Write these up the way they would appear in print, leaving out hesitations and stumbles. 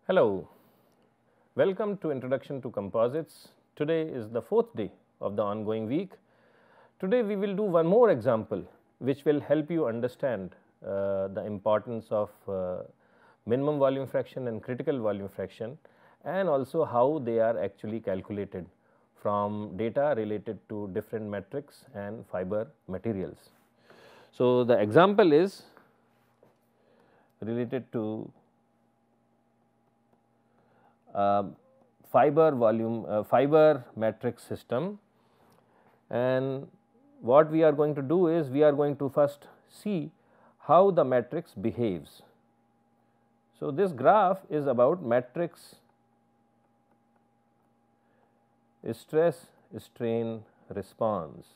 Hello, welcome to Introduction to Composites. Today is the fourth day of the ongoing week. Today we will do one more example which will help you understand the importance of minimum volume fraction and critical volume fraction, and also how they are actually calculated from data related to different metrics and fiber materials. So, the example is related to fiber matrix system, and what we are going to do is we are going to first see how the matrix behaves. So, this graph is about matrix stress strain response.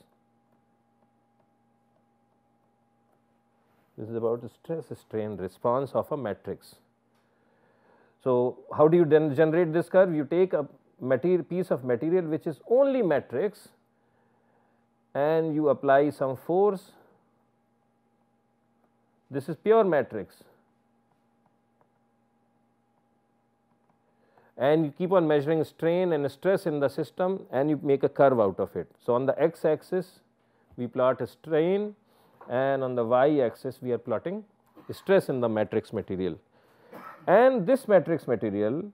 This is about stress strain response of a matrix. So, how do you then generate this curve? You take a piece of material which is only matrix and you apply some force. This is pure matrix, and you keep on measuring strain and stress in the system and you make a curve out of it. So, on the x axis we plot a strain, and on the y axis we are plotting stress in the matrix material. And this matrix material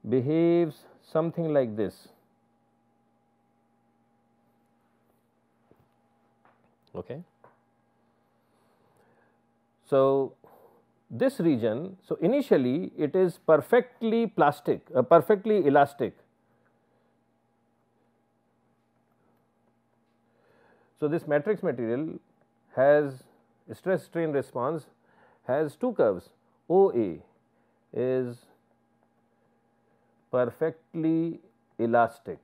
behaves something like this. Okay. So, this region, so initially it is perfectly plastic, perfectly elastic. So, this matrix material has stress strain response has two curves. OA is perfectly elastic,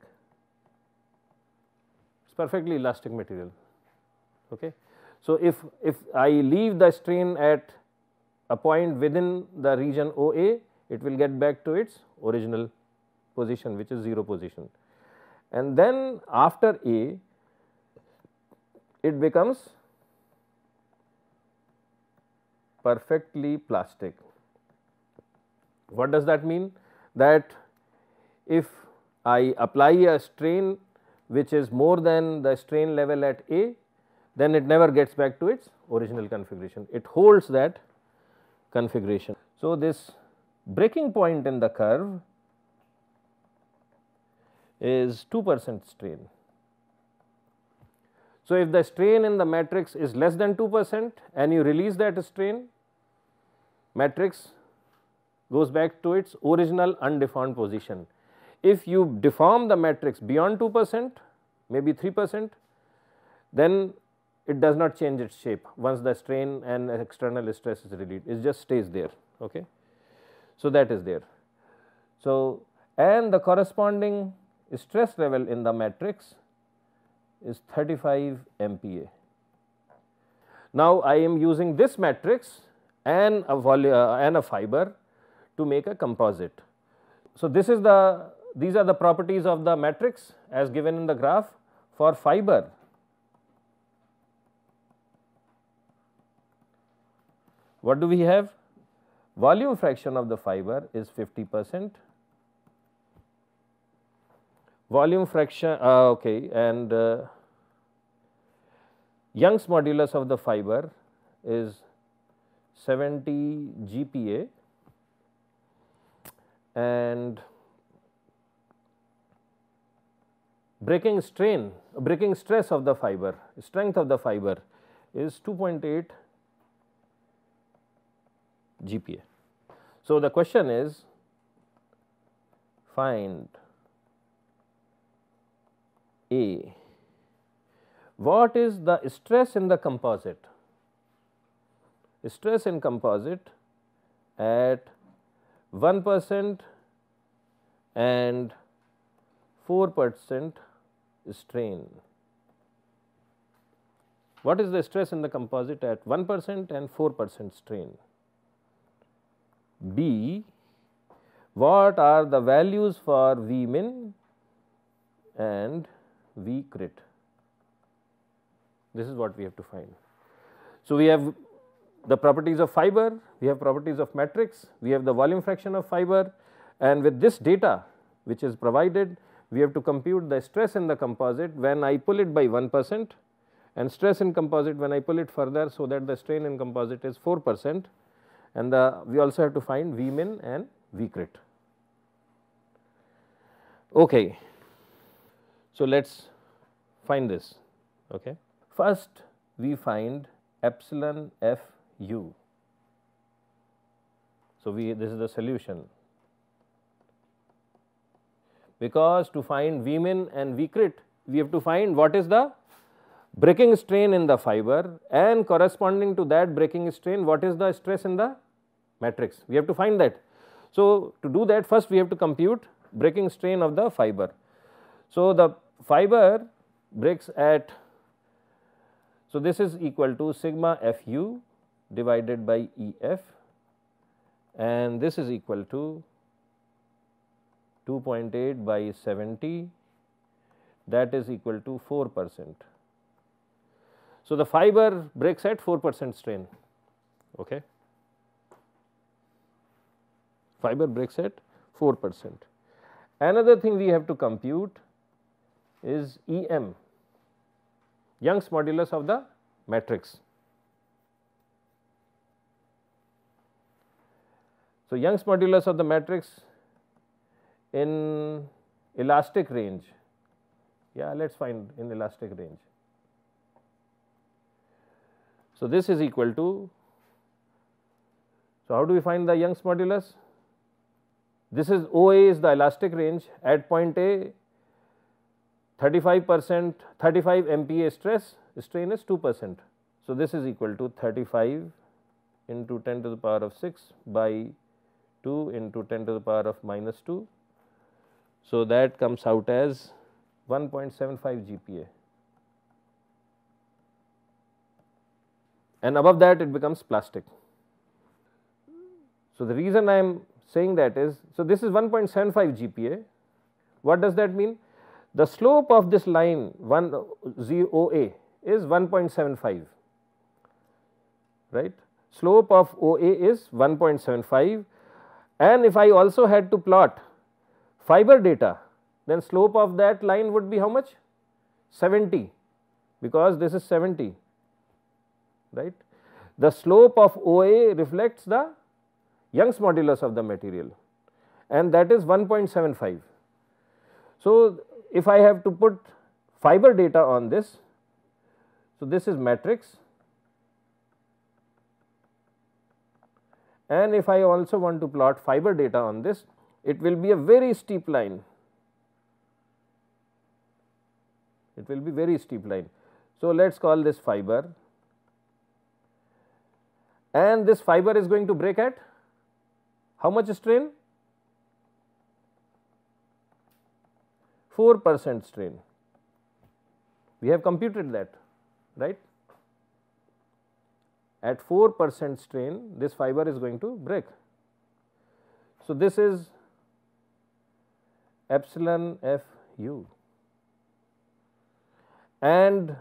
it is perfectly elastic material. Okay. So, if I leave the strain at a point within the region OA, it will get back to its original position, which is 0 position, and then after A it becomes perfectly plastic. What does that mean? That if I apply a strain which is more than the strain level at A, then it never gets back to its original configuration, it holds that configuration. So, this breaking point in the curve is 2% strain. So, if the strain in the matrix is less than 2% and you release that strain, matrix goes back to its original undeformed position. If you deform the matrix beyond 2%, maybe 3%, then it does not change its shape once the strain and external stress is released, it just stays there. Okay. So, that is there. So, and the corresponding stress level in the matrix is 35 MPa. Now, I am using this matrix and a fiber to make a composite. So, these are the properties of the matrix as given in the graph. For fiber, what do we have? Volume fraction of the fiber is 50%, volume fraction okay, and Young's modulus of the fiber is 70 GPa, and breaking stress of the fiber, strength of the fiber is 2.8 GPa. So, the question is find A. What is the stress in the composite? Stress in composite at 1% and 4% strain. What is the stress in the composite at 1% and 4% strain? B. what are the values for V min and V crit. This is what we have to find. So, we have the properties of fiber, we have properties of matrix, we have the volume fraction of fiber, and with this data which is provided, we have to compute the stress in the composite when I pull it by 1% and stress in composite when I pull it further, so that the strain in composite is 4%, and we also have to find V min and V crit. Okay. So, let us find this. Okay. First we find epsilon f u. So, this is the solution, because to find V min and V crit, we have to find what is the breaking strain in the fiber, and corresponding to that breaking strain, what is the stress in the matrix. We have to find that. So, to do that, first we have to compute breaking strain of the fiber. So, the fiber breaks at, so this is equal to sigma f u divided by E f, and this is equal to 2.8 by 70, that is equal to 4%. So, the fiber breaks at 4% strain. Okay. Fiber breaks at 4%. Another thing we have to compute is EM, Young's modulus of the matrix. So, Young's modulus of the matrix in elastic range, yeah, let us find in elastic range. So, this is equal to, so how do we find the Young's modulus? This is OA is the elastic range, at point A 35%, 35 MPa stress, strain is 2%. So, this is equal to 35 into 10 to the power of 6 by 2 into 10 to the power of minus 2. So, that comes out as 1.75 GPa, and above that it becomes plastic. So, the reason I am saying that is, so this is 1.75 GPa. What does that mean? The slope of this line 0 OA is 1.75, right. Slope of OA is 1.75, and if I also had to plot fiber data, then slope of that line would be how much? 70, because this is 70, right. The slope of OA reflects the Young's modulus of the material, and that is 1.75. So, if I have to put fiber data on this, so this is matrix, and if I also want to plot fiber data on this, it will be a very steep line. It will be very steep line. So, let us call this fiber, and this fiber is going to break at how much strain? 4% strain. We have computed that, right. At 4% strain, this fiber is going to break. So, this is epsilon f u, and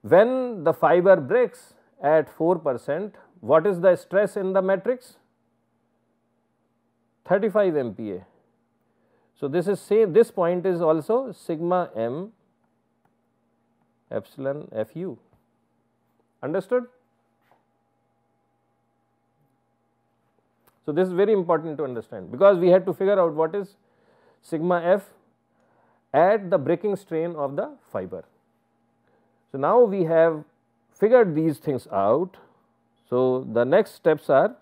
when the fiber breaks at 4%, what is the stress in the matrix? 35 MPa. So, this is this point is also sigma m epsilon f u. Understood? So, this is very important to understand, because we had to figure out what is sigma f at the breaking strain of the fiber. So, now we have figured these things out. So, the next steps are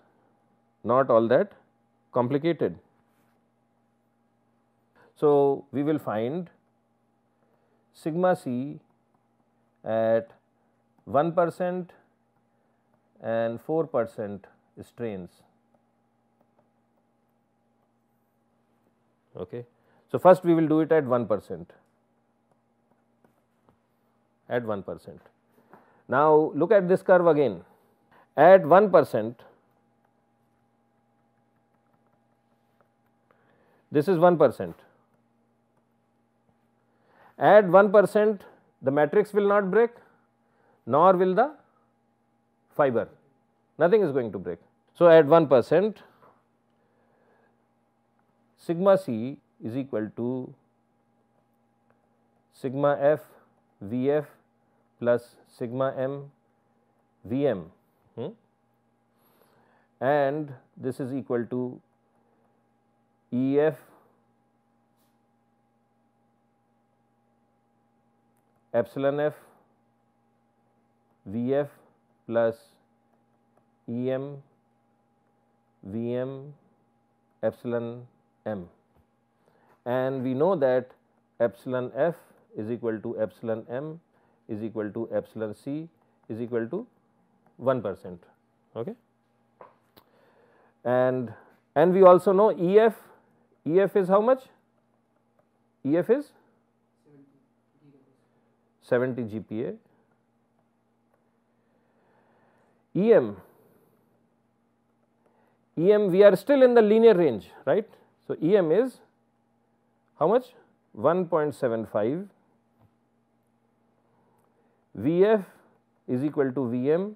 not all that complicated. So, we will find sigma c at 1% and 4% strains. Okay. So, first we will do it at 1%, at 1%. Now, look at this curve again. At 1%, this is 1%. At 1%, the matrix will not break, nor will the fiber, nothing is going to break. So, at 1%, sigma c is equal to sigma f Vf plus sigma m Vm, and this is equal to Ef epsilon f Vf plus Em Vm epsilon m, and we know that epsilon f is equal to epsilon m is equal to epsilon c is equal to 1%. Okay. And we also know Ef is how much? Ef is 70 GPa. Em we are still in the linear range, right. So, Em is how much? 1.75. Vf is equal to Vm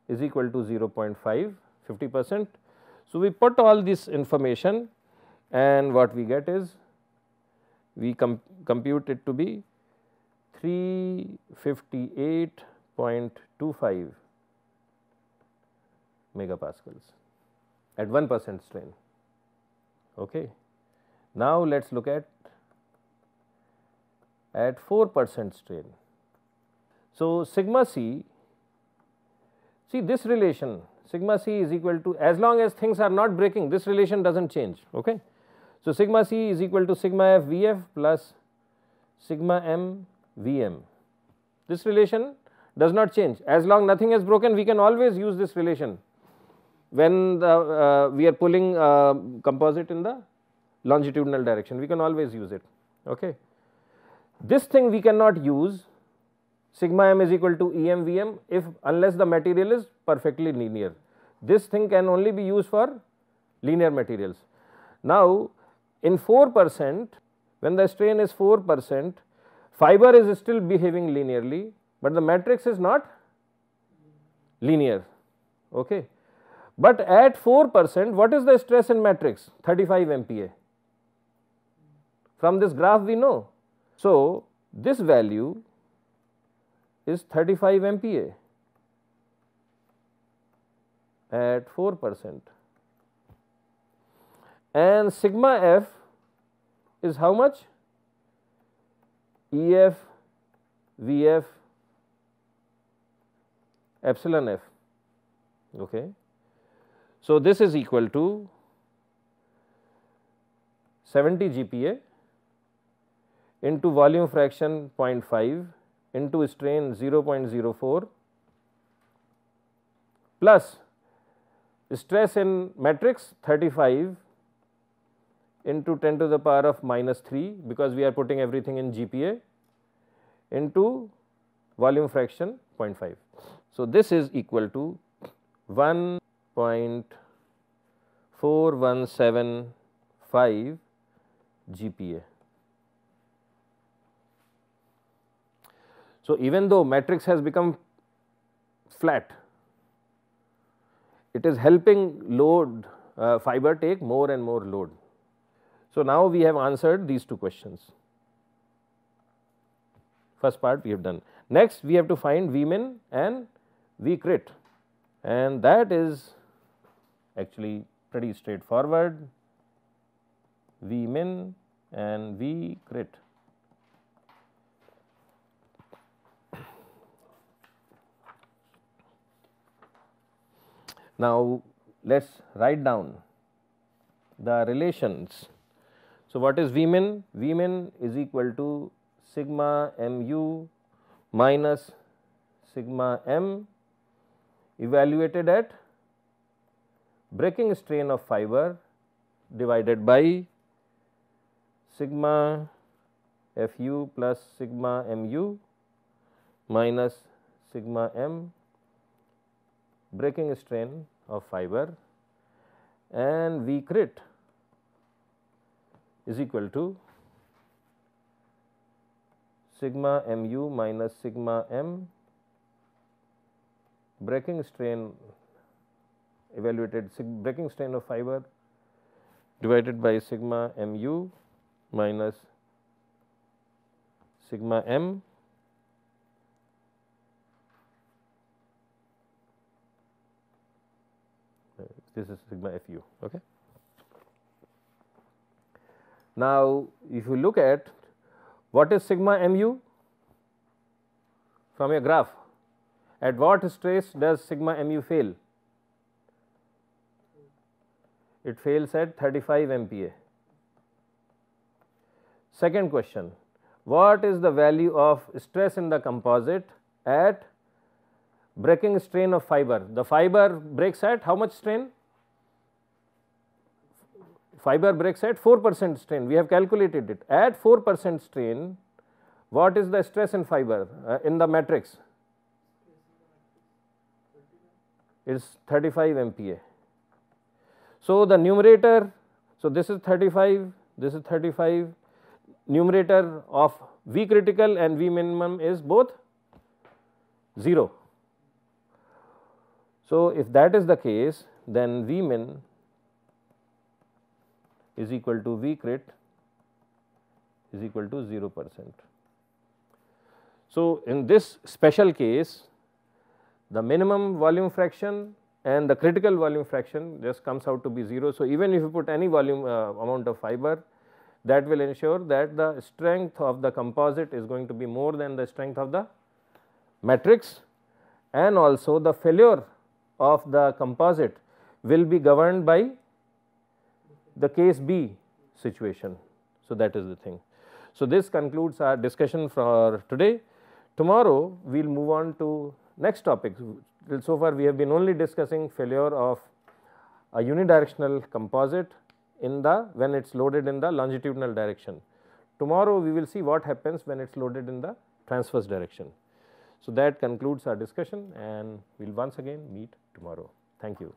is equal to 0.5, 50%. So, we put all this information, and what we get is we compute it to be 358.25 megapascals at 1% strain. Okay. Now, let us look at 4% strain. So, sigma c, see this relation sigma c is equal to, as long as things are not breaking, this relation does not change. Okay. So, sigma c is equal to sigma f Vf plus sigma m Vm. This relation does not change, as long nothing has broken, we can always use this relation when we are pulling composite in the longitudinal direction, we can always use it. Okay. This thing we cannot use, sigma m is equal to Em Vm, unless the material is perfectly linear. This thing can only be used for linear materials. Now, in 4%, when the strain is 4%, fiber is still behaving linearly, but the matrix is not linear. Okay. But at 4%, what is the stress in matrix? 35 MPa. From this graph we know. So, this value is 35 MPa at 4%, and sigma f is how much? Ef Vf epsilon f. Okay. So, this is equal to 70 GPa into volume fraction 0.5 into strain 0.04 plus stress in matrix 35 into 10 to the power of minus 3, because we are putting everything in GPa, into volume fraction 0.5. So, this is equal to 1.4175 GPa. So, even though matrix has become flat, it is helping load fiber take more and more load. So, now we have answered these two questions. First part we have done. Next, we have to find Vmin and Vcrit, and that is actually pretty straightforward. Vmin and Vcrit. Now, let us write down the relations. So, what is Vmin? Vmin is equal to sigma mu minus sigma m evaluated at breaking strain of fiber divided by sigma fu plus sigma mu minus sigma m breaking strain of fiber, and Vcrit is equal to sigma mu minus sigma m breaking strain evaluated breaking strain of fiber divided by sigma mu minus sigma m this is sigma fu. Okay. Now, if you look at what is sigma mu from a graph, at what stress does sigma mu fail? It fails at 35 MPa. Second question, what is the value of stress in the composite at breaking strain of fiber? The fiber breaks at how much strain? Fiber breaks at 4% strain. We have calculated it. At 4% strain, what is the stress in fiber in the matrix? It is 35 MPa. So, the numerator, so this is 35, this is 35, numerator of V critical and V minimum is both 0. So, if that is the case, then V min is equal to V crit is equal to 0%. So, in this special case, the minimum volume fraction and the critical volume fraction just comes out to be 0. So, even if you put any volume amount of fiber, that will ensure that the strength of the composite is going to be more than the strength of the matrix, and also the failure of the composite will be governed by the case B situation. So, that is the thing. So, this concludes our discussion for today. Tomorrow, we will move on to next topic. So far, we have been only discussing failure of a unidirectional composite in the when it is loaded in the longitudinal direction. Tomorrow, we will see what happens when it is loaded in the transverse direction. So, that concludes our discussion, and we will once again meet tomorrow. Thank you.